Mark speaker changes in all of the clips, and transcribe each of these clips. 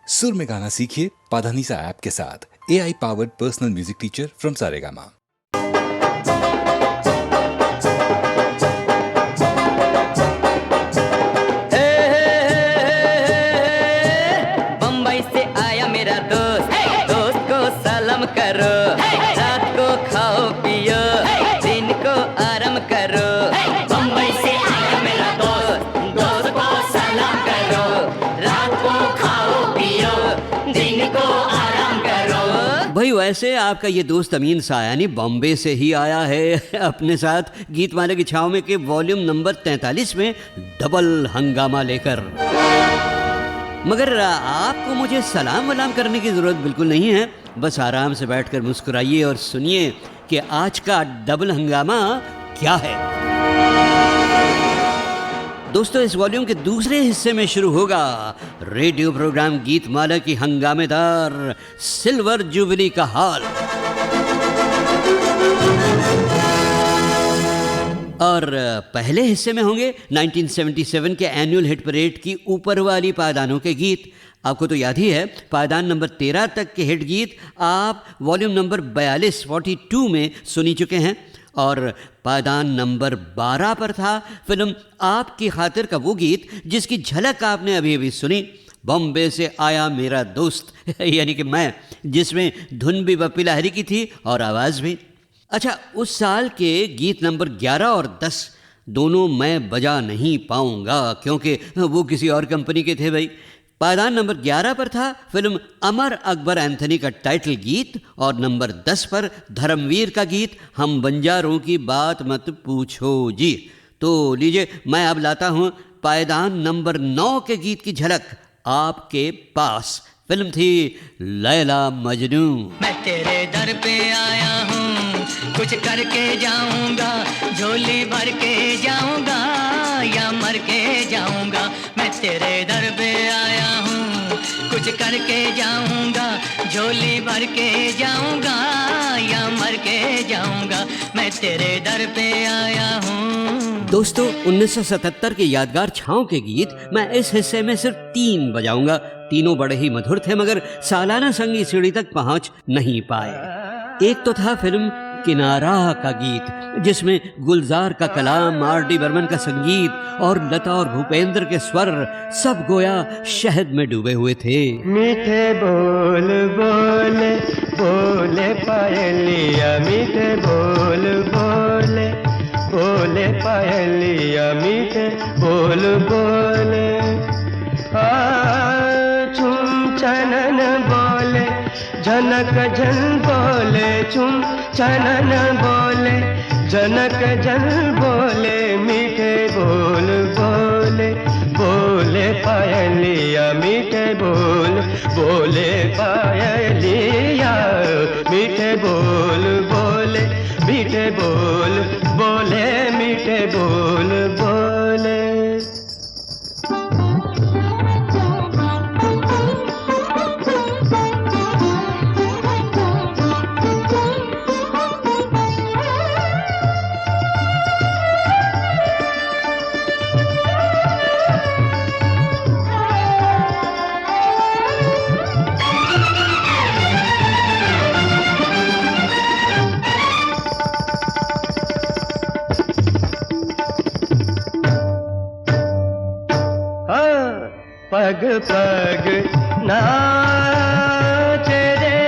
Speaker 1: सुर में गाना सीखिए पाधानीसा ऐप के साथ। AI powered personal music teacher from Saregama.
Speaker 2: Bombay से आया मेरा दोस्त, दोस्त को सलाम करो। रात को खाओ पियो, दिन को आराम करो। बम्बई से आया मेरा दोस्त, दोस्त को सलाम करो। रात को खाओ पियो, दिन को आराम करो।
Speaker 3: भाई वैसे आपका ये दोस्त अमीन सायानी बॉम्बे से ही आया है अपने साथ गीतमाला की छाव में के वॉल्यूम नंबर 43 में डबल हंगामा लेकर। मगर आपको मुझे सलाम वलाम करने की ज़रूरत बिल्कुल नहीं है। बस आराम से बैठकर मुस्कुराइए और सुनिए कि आज का डबल हंगामा क्या है। दोस्तों, इस वॉल्यूम के दूसरे हिस्से में शुरू होगा रेडियो प्रोग्राम गीतमाला की हंगामेदार सिल्वर जुबली का हाल। और पहले हिस्से में होंगे 1977 के एनुअल हिट परेड की ऊपर वाली पायदानों के गीत। आपको तो याद ही है, पायदान नंबर 13 तक के हिट गीत आप वॉल्यूम नंबर 42 में सुनी चुके हैं। और पायदान नंबर 12 पर था फिल्म आपकी खातिर का वो गीत जिसकी झलक आपने अभी अभी सुनी, बॉम्बे से आया मेरा दोस्त यानी कि मैं, जिसमें धुन भी बप्पी लाहिरी की थी और आवाज़ भी। अच्छा, उस साल के गीत नंबर 11 और 10 दोनों मैं बजा नहीं पाऊंगा क्योंकि वो किसी और कंपनी के थे भाई। पायदान नंबर 11 पर था फिल्म अमर अकबर एंथनी का टाइटल गीत और नंबर 10 पर धर्मवीर का गीत हम बंजारों की बात मत पूछो जी। तो लीजिए, मैं अब लाता हूँ पायदान नंबर 9 के गीत की झलक आपके पास। फिल्म थी लैला मजनू।
Speaker 2: मैं तेरे दर पे आया हूँ, कुछ करके जाऊंगा, झोली भर के जाऊंगा या मर के जाऊंगा। मैं तेरे दर पे आया हूँ, कुछ करके जाऊंगा, झोली भर के जाऊंगा या मर के जाऊंगा। मैं तेरे दर पे आया हूँ।
Speaker 3: दोस्तों, 1977 के यादगार छाँव के गीत मैं इस हिस्से में सिर्फ 3 बजाऊंगा। तीनों बड़े ही मधुर थे मगर सालाना संगीत सीढ़ी तक पहुंच नहीं पाए। एक तो था फिल्म किनारा का गीत जिसमें गुलजार का कलाम, R.D. बर्मन का संगीत और लता और भूपेंद्र के स्वर सब गोया शहद में डूबे हुए थे।
Speaker 4: मीठे बोल बोले बोले पायलिया, मीठे बोल बोले बोले पायलिया, मीठे बोल बोले छुम चनन बोले, जनक जन बोले, छुम चनन बोले, जनक जन बोले, मीठे बोल बोले बोले पायलिया, मीठे बोल बोले पायलिया, मीठे बोल बोले, मीठे बोल बोले, मीठे बोल बोले। पग पग नाच रे,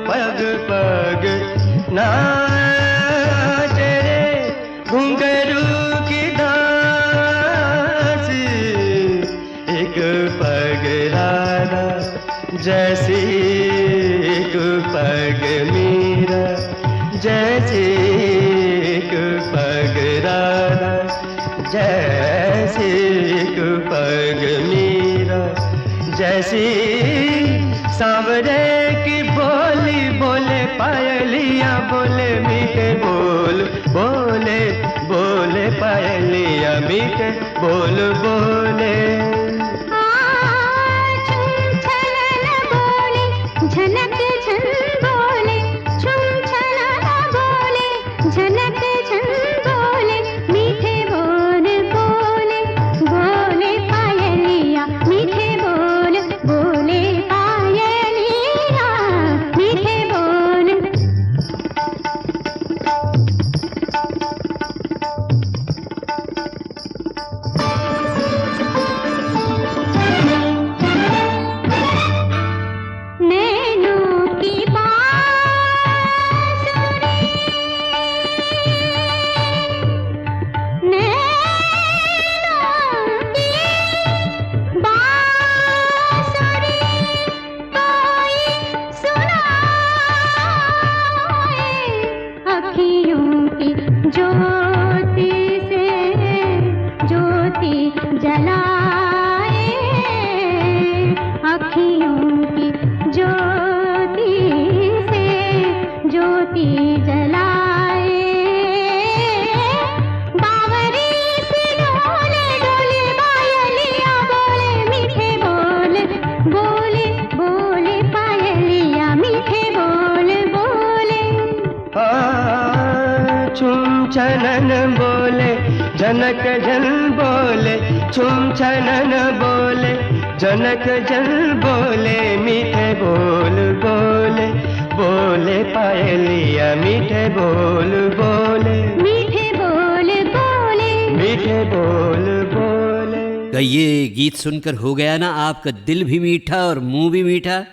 Speaker 4: पग पग नाच रे, घुंघरू की दास, एक पग राधा जैसी, एक पग मीरा जैसी, एक पग राधा जैसी, एक पग मीरा जैसी, सांवरे की बोली बोले पायलिया, बोले मीठे बोल बोले बोले पायलिया, मीठे बोल बोले।
Speaker 5: झनक झन बोले, छुम छलाना बोले, ज्योति से ज्योति जलाए, अखियों की ज्योति से ज्योति जलाए। बावरी से डोले डोले पायलिया बोले मीठे बोल, बोले बोले पायलिया मीठे बोल बोले।
Speaker 4: छुम छनन बोले जनक जन बोले, छुम छनन बोले जनक जन बोले, मीठे बोल बोले, बोले पायलिया मीठे बोल बोले,
Speaker 5: मीठे बोल बोले,
Speaker 4: मीठे बोल बोले।
Speaker 3: तो ये गीत सुनकर हो गया ना आपका दिल भी मीठा और मुंह भी मीठा।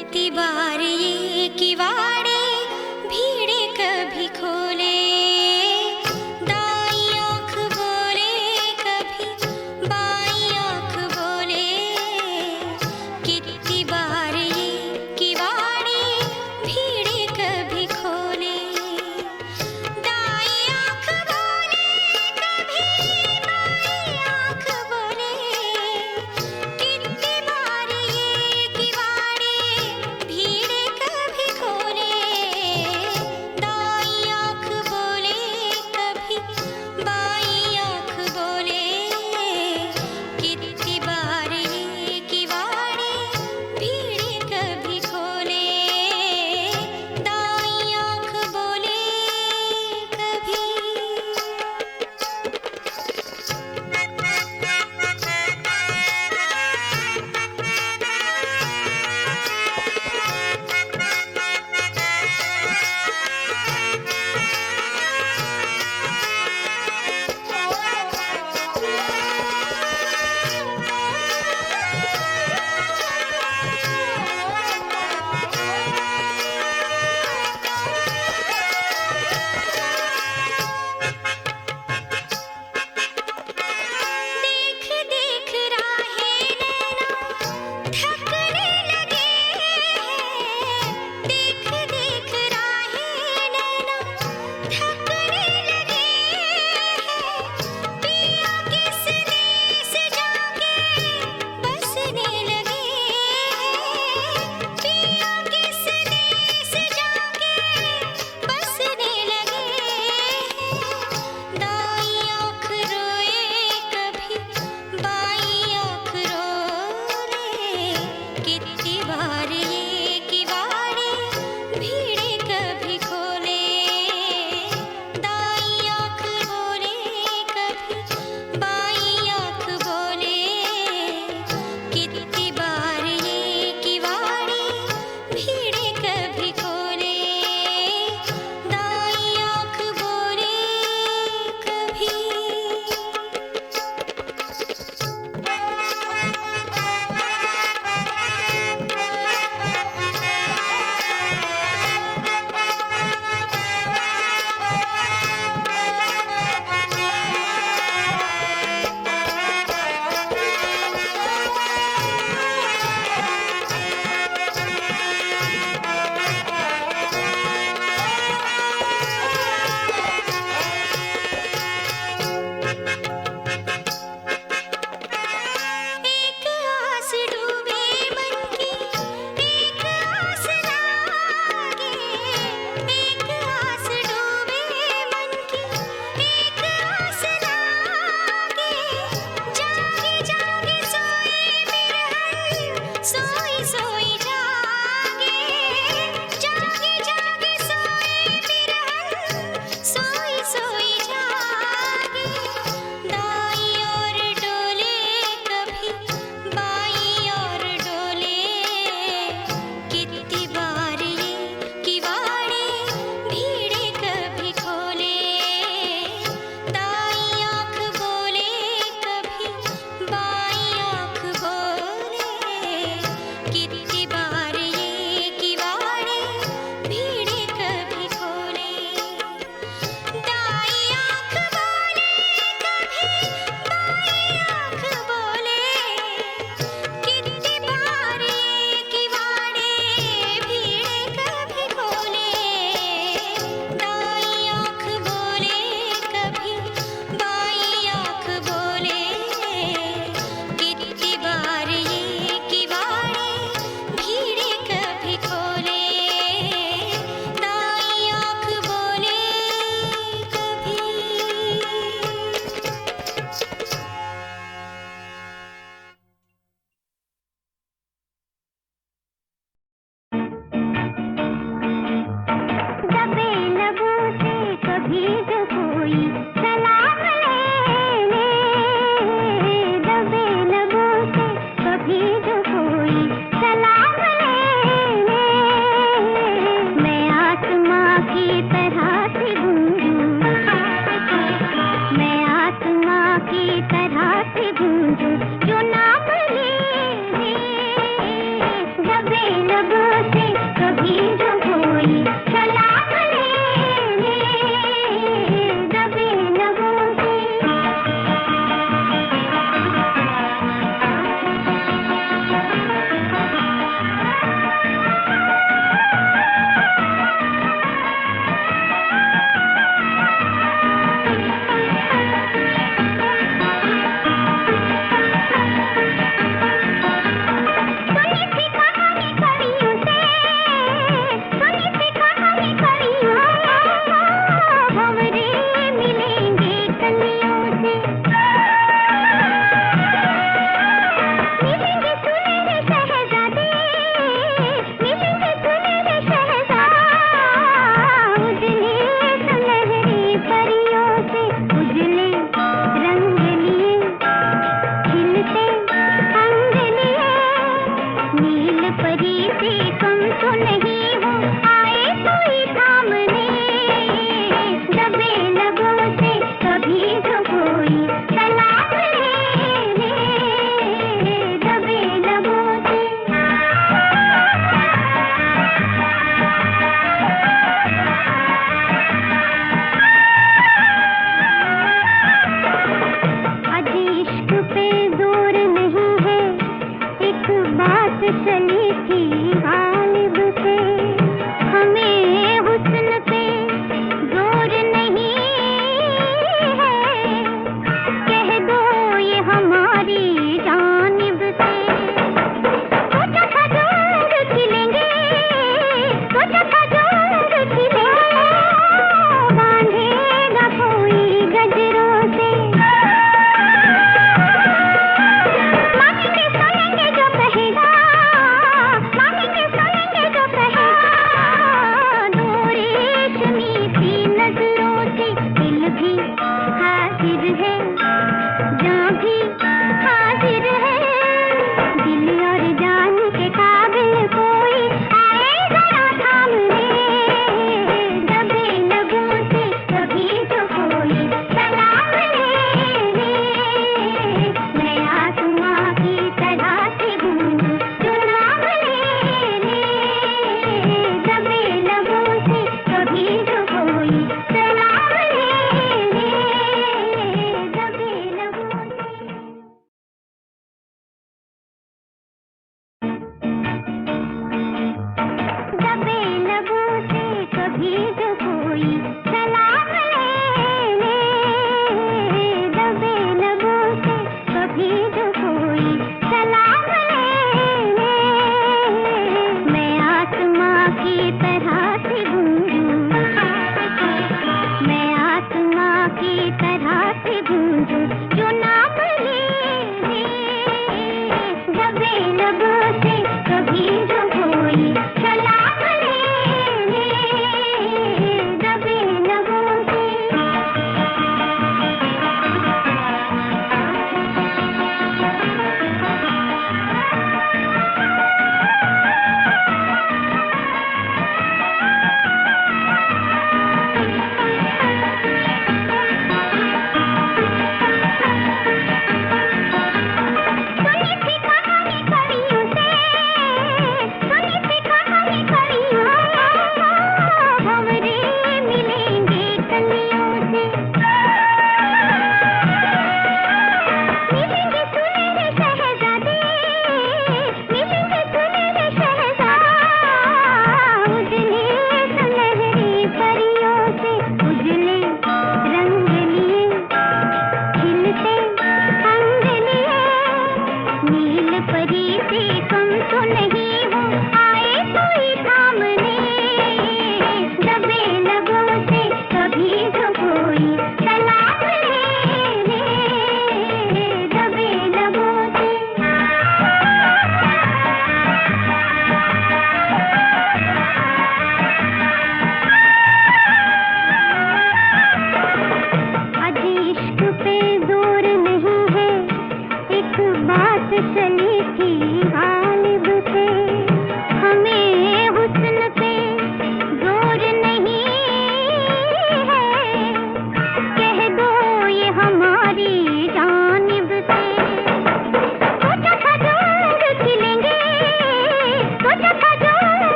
Speaker 5: कितनी बार ये किवाड़े भीड़े कभी खोले, दाई आँख बोले कभी बाई आँख बोले, कितनी बार ये किवाड़े भीड़े कभी खोले, दाई आँख बोले कभी बाई आँख बोले, कितनी बार ये किवाड़े भीड़े कभी खोले।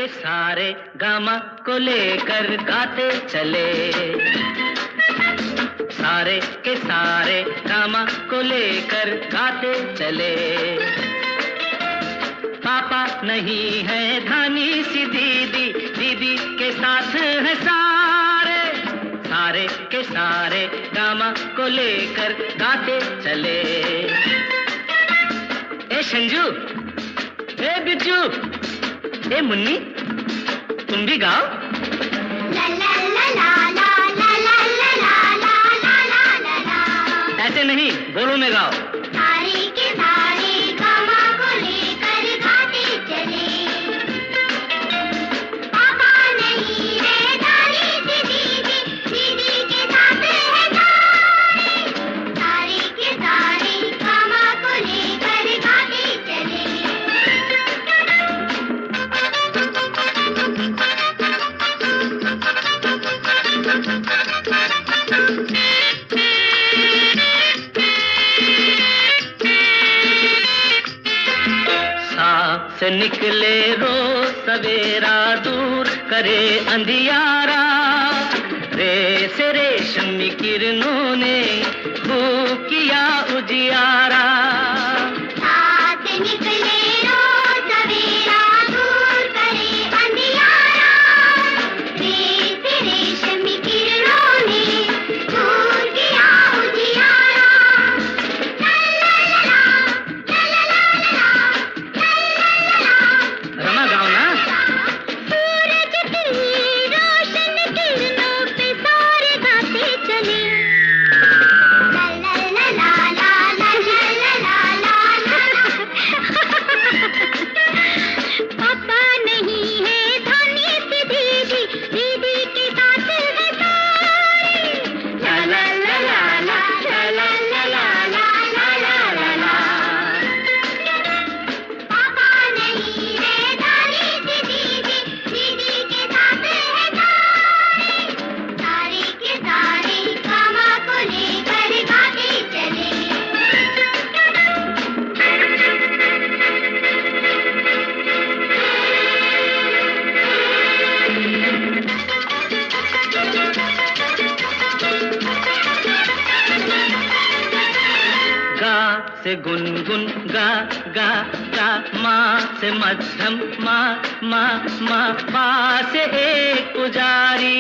Speaker 2: के सारे गामा को लेकर गाते चले, सारे के सारे गामा को लेकर गाते चले। पापा नहीं है धानी सी दीदी, दीदी के साथ है सारे, सारे के सारे गामा को लेकर गाते चले। ए संजू, ए बिज्जू, ए मुन्नी, तुम भी गाओ।
Speaker 5: ला ला ला ला ला ला ला ला ला ला ला ला।
Speaker 2: ऐसे नहीं, बोलो में गाओ।
Speaker 5: सारे के सारे गामा को लेकर गाते चले, पापा नहीं है धानी सी दीदी, दीदी के साथ है सारे, सारे के सारे गामा को लेकर गाते चले।
Speaker 2: से निकले रोज सवेरा, दूर करे अंधियारा, रे से रेशमी किरणों ने खूब किया उजियारा।
Speaker 5: साथ निकले रोज सवेरा, दूर करे अंधियारा, रेत रेशमी किरणों ने दूर किया उजियारा।
Speaker 2: रमा गाओ ना।
Speaker 5: सूरज की रोशन किरणों पे सारे गाते चले, ला ला ला ला ला ला ला ला ला। पापा नहीं है धानी सी दीदी, दीदी के साथ है सारे,
Speaker 2: ला ला ला ला ला ला ला ला ला ला ला ला।
Speaker 5: पापा नहीं है धानी सी दीदी, दीदी के साथ है सारे, सारे के सारे गामा को लेकर गाते चले।
Speaker 2: गा से गुनगुन गा गा गा, माँ से मध्यम माँ माँ माँ, पा से एक पुजारी।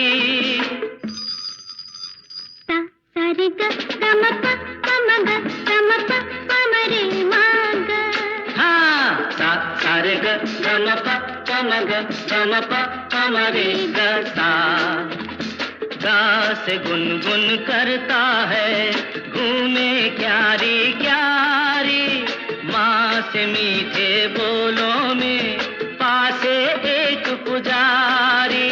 Speaker 5: सा सा रे ग ग म प प म ग ग म प प म रे म ग।
Speaker 2: हाँ, सा सा रे ग ग म प प म ग ग म प प म रे ग सा। गा से गुनगुन करता है घूमे क्यारी क्यारी, माँ से मीठे बोलों में पासे एक पुजारी।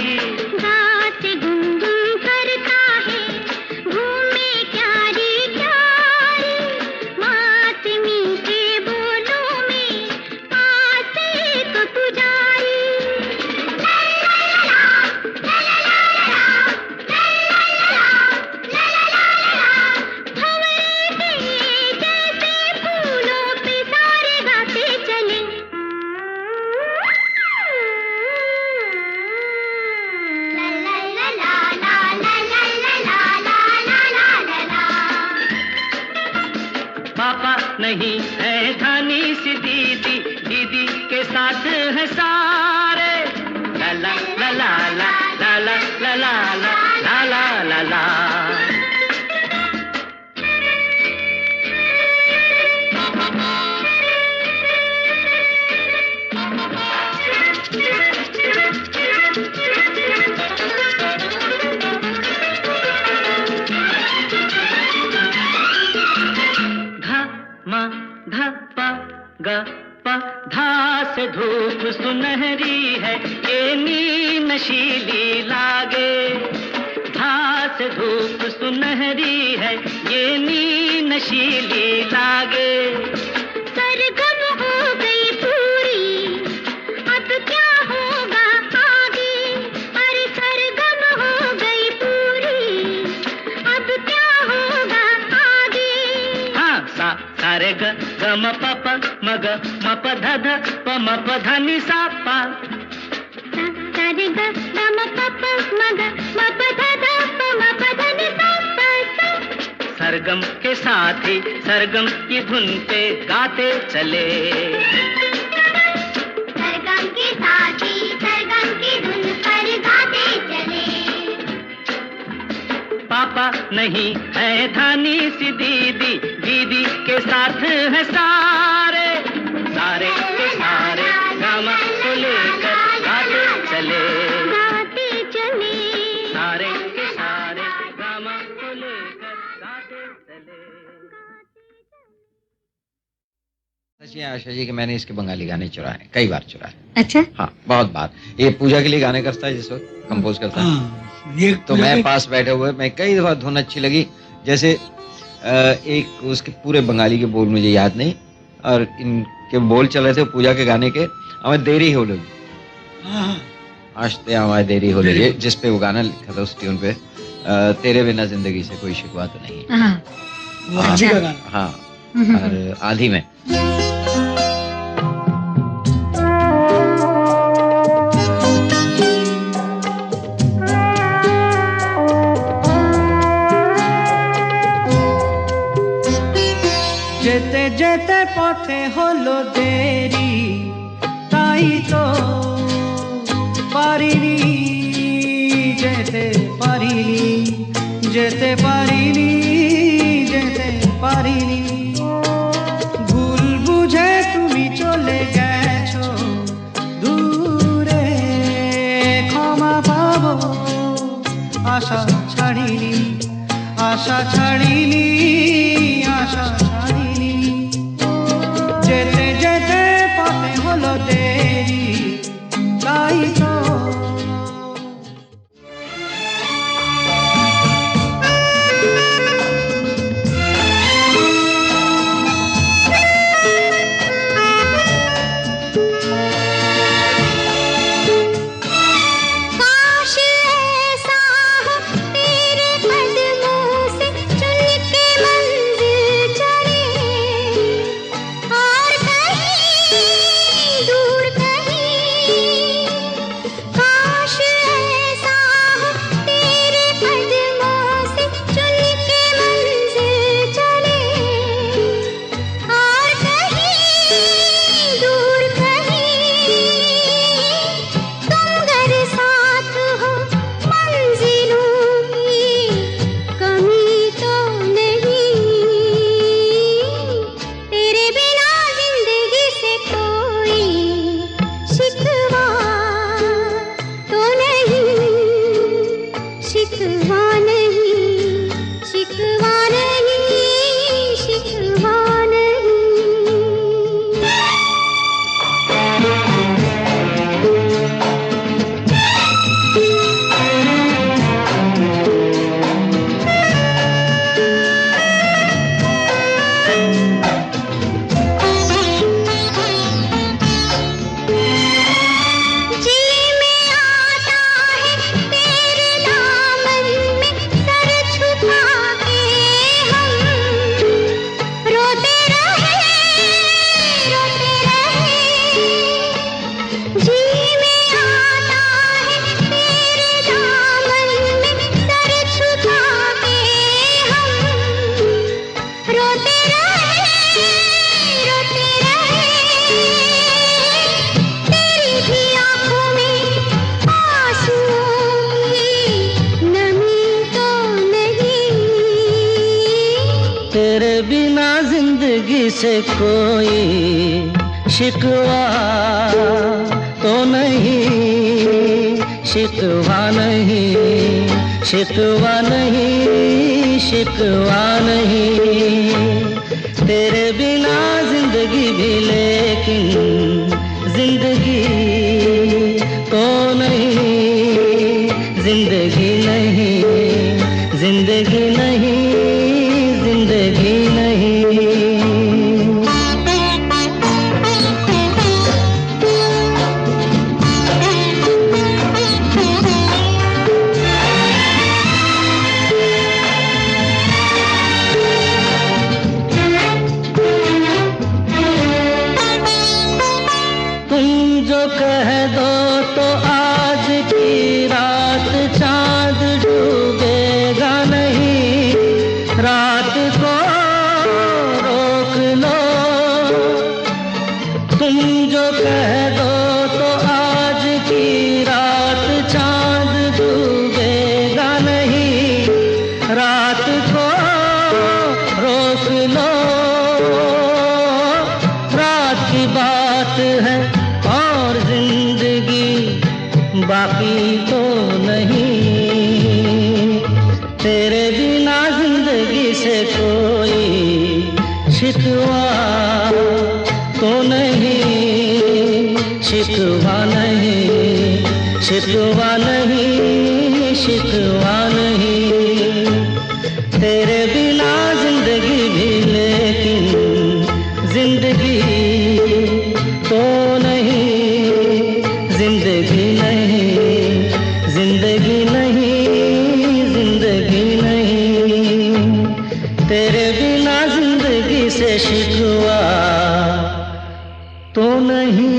Speaker 5: गा से गुनगुन करता है घूमे क्यारी क्यारी, माँ से मीठे बोलों में पास एक पुजारी। जैसे फूलों पे सारे गाते चले, ला ला ला ला ला ला ला ला ला ला ला ला।
Speaker 2: पापा नहीं है धानी सी दीदी, दीदी के साथ है सारे, ला ला ला ला ला ला ला ला ला ला ला ला ला। धा मा धा पा गा पा, धा से धूप सुनहरी है ये नी नशीली लागे, धा से धूप सुनहरी है ये नी नशीली लागे।
Speaker 5: सरगम हो गई पूरी, अब क्या होगा आगे, अरे सरगम हो गई पूरी, अब क्या होगा आगे।
Speaker 2: हाँ, सा सा रे ग ग म प प म ग म प ध ध प म प ध नि सा पा।
Speaker 5: सा सारे ग ग म प प म ग म प ध ध प म प ध नि सा प सा।
Speaker 6: सरगम के साथ ही सरगम की धुन पे गाते चले,
Speaker 5: सरगम के साथ ही सरगम की धुन पर गाते चले।
Speaker 6: पापा नहीं है धानी सी दीदी, दीदी के साथ है सारे, सारे के सारे गामा को लेकर गाते चले,
Speaker 5: गाते चले।
Speaker 6: सारे के सारे गामा को लेकर गाते चले।
Speaker 7: सच है आशा जी कि मैंने इसके बंगाली गाने चुराए, कई बार चुराए।
Speaker 8: अच्छा,
Speaker 7: हाँ, बहुत बार। ये पूजा के लिए गाने करता है जिस वक्त कंपोज करता है,
Speaker 9: ये
Speaker 7: तो मैं पास बैठे हुए, मैं कई दफा धुन अच्छी लगी, जैसे एक उसके पूरे बंगाली के बोल मुझे याद नहीं, और इनके बोल चल रहे थे पूजा के गाने के, हमें देरी हो लगी, आशते हमारी देरी हो लगी, जिस पे वो गाना लिखा था उस ट्यून पे, तेरे बिना जिंदगी से कोई शिकवा तो नहीं।
Speaker 8: हाँ,
Speaker 9: वो आजी का गाना।
Speaker 7: हाँ, और आधी में
Speaker 4: যেতে যেতে পথে হলো দেরি, তাই তো পারিনি যেতে পারিনি, যেতে পারিনি, যেতে পারিনি। ভুল বুঝে তুমি চলে গেছো দূরে, ক্ষমা পাবো আশা ছাড়িনি, আশা ছাড়িনি, আশা ছাড়িনি। যেতে যেতে পথে হলো দেরি, তাই তো
Speaker 5: काश ऐसा हो तेरे कदमों से चुन के मंजिल चले, और कहीं दूर कहीं। काश ऐसा हो तेरे कदमों से चुन के मंजिल चले, और कहीं दूर कहीं। तुम अगर साथ हो मंजिलों की कमी तो नहीं, तेरे बिना जिंदगी से कोई शिकवा तो नहीं, शिकवा नहीं, शिकवा नहीं, शिकवा नहीं। जी में आता है तेरे दामन में सर छुपा के हम, रोते रहे, रोते रहे। जी में आता है तेरे दामन में सर छुपा के हम, रोते रहे, रोते रहे। तेरी भी आँखों में आंसुओं की नमी तो नहीं,
Speaker 4: तेरे बिना जिंदगी से कोई शिकवा तो नहीं, शिकवा नहीं, शिकवा नहीं, शिकवा नहीं। तेरे बिना जिंदगी भी लेकिन जिंदगी तो नहीं, जिंदगी नहीं, जिंदगी नहीं, जिंदगी नहीं। तुम जो कह दो तो आज कह दो तो आज की रात चांद डूबेगा नहीं, रात को रोक लो, रात की बात है और जिंदगी बाकी तो नहीं। तेरे बिना जिंदगी से कोई शिकवा तो नहीं, शिकवा नहीं, शिकवा नहीं, शिकवा नहीं। तेरे बिना जिंदगी भी लेकिन जिंदगी तो नहीं, जिंदगी नहीं, जिंदगी नहीं, जिंदगी नहीं। तेरे बिना जिंदगी से शिकवा तो नहीं।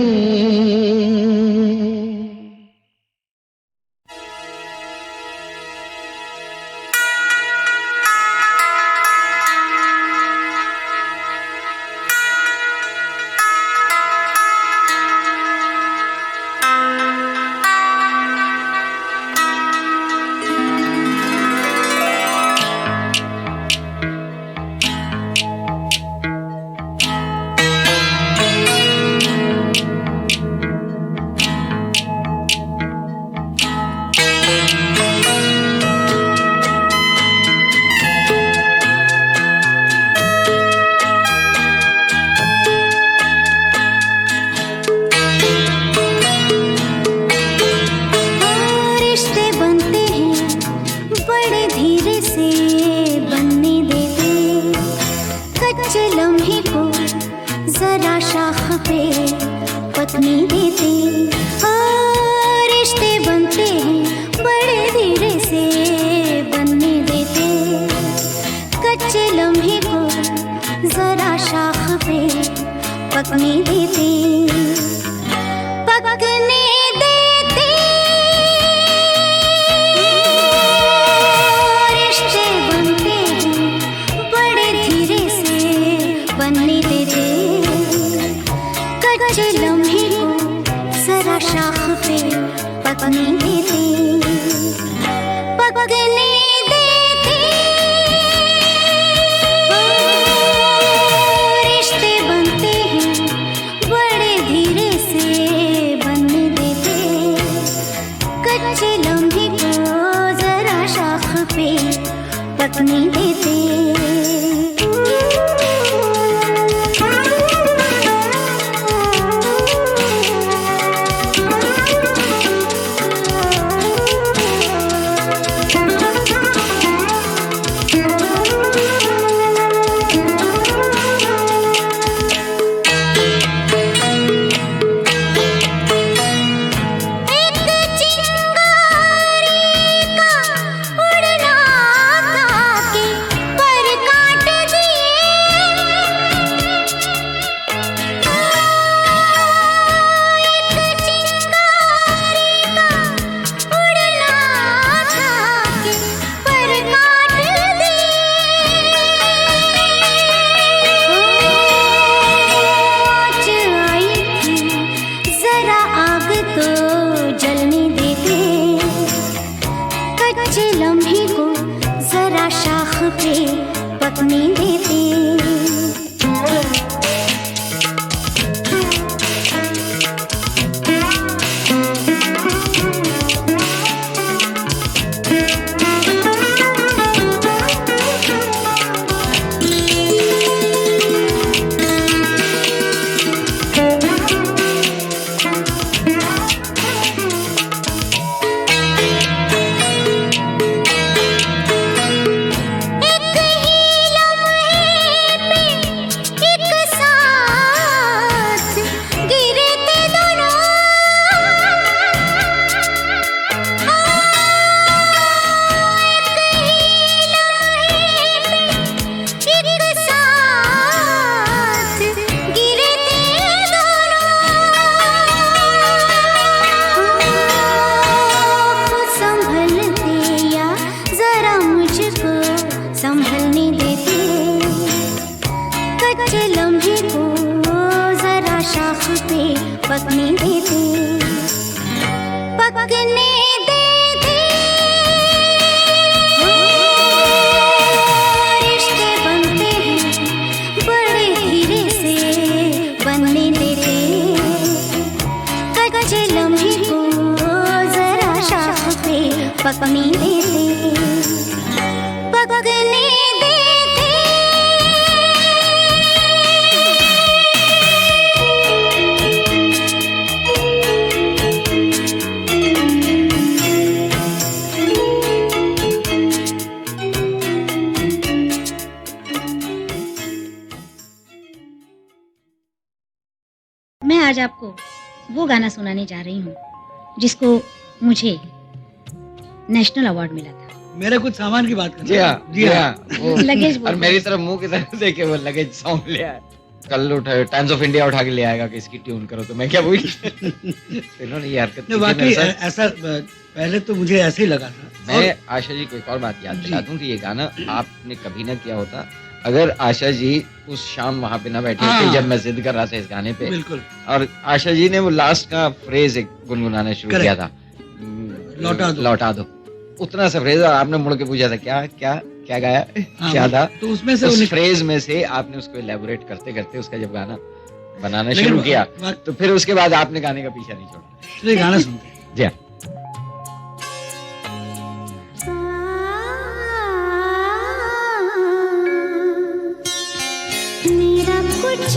Speaker 5: पत्नी देते, रिश्ते बनते हैं बड़े धीरे से बनने देते। कच्चे लम्हे को जरा शाख पे पकने देते, पकने देते। रिश्ते बनते हैं बड़े धीरे से बनने देते। कच्चे लम्हे को जरा शाख पे पकने देते, पकने देते। रिश्ते बनते हैं बड़े धीरे से बनने देते। कच्चे लम्हे को जरा शाख पे पकने देते। पकने दे दे, पकने दे दे। रिश्ते बनते हैं बड़े धीरे से, बनने दे दे। कच्चे लम्हे को जरा शाख पे पकने दे दे, पकने दे दे।
Speaker 8: मैं आज आपको वो गाना सुनाने जा रही हूँ जिसको मुझे नेशनल अवार्ड मिला था।
Speaker 9: मेरे कुछ सामान की बात कर
Speaker 7: जी हाँ, जी हाँ। वो
Speaker 8: लगेज
Speaker 7: और
Speaker 8: बोल
Speaker 7: मेरी तरफ मुंह की तरफ देखे वो लगेज सॉन्ग ले आया। कल उठा टाइम्स ऑफ इंडिया उठा के ले आएगा कि इसकी ट्यून करो, तो मैं क्या बोली इन्होंने ये हरकत की थी
Speaker 9: वाकई
Speaker 7: मेरे साथ।
Speaker 9: ऐसा पहले तो मुझे ऐसे ही लगा था।
Speaker 7: मैं आशा जी को एक और बात याद दिला दूं कि ये गाना आपने कभी ना किया होता अगर आशा जी उस शाम वहां पे ना बैठी होती
Speaker 9: हाँ।
Speaker 7: जब मैं जिद कर रहा था इस गाने पे।
Speaker 9: बिल्कुल।
Speaker 7: और आशा जी ने वो लास्ट का फ्रेज एक गुनगुनाना शुरू किया था, लौटा दो, उतना सा फ्रेज। और आपने मुड़ के पूछा था क्या क्या क्या गाया,
Speaker 9: हाँ,
Speaker 7: क्या था,
Speaker 9: तो उसमें से
Speaker 7: उस फ्रेज में से आपने उसको एलैबोरेट करते करते उसका जब गाना बनाना शुरू किया तो फिर उसके बाद आपने गाने का पीछा नहीं छोड़ा।
Speaker 9: चलिए गाना सुनते हैं।
Speaker 7: जी हाँ।
Speaker 5: मेरा कुछ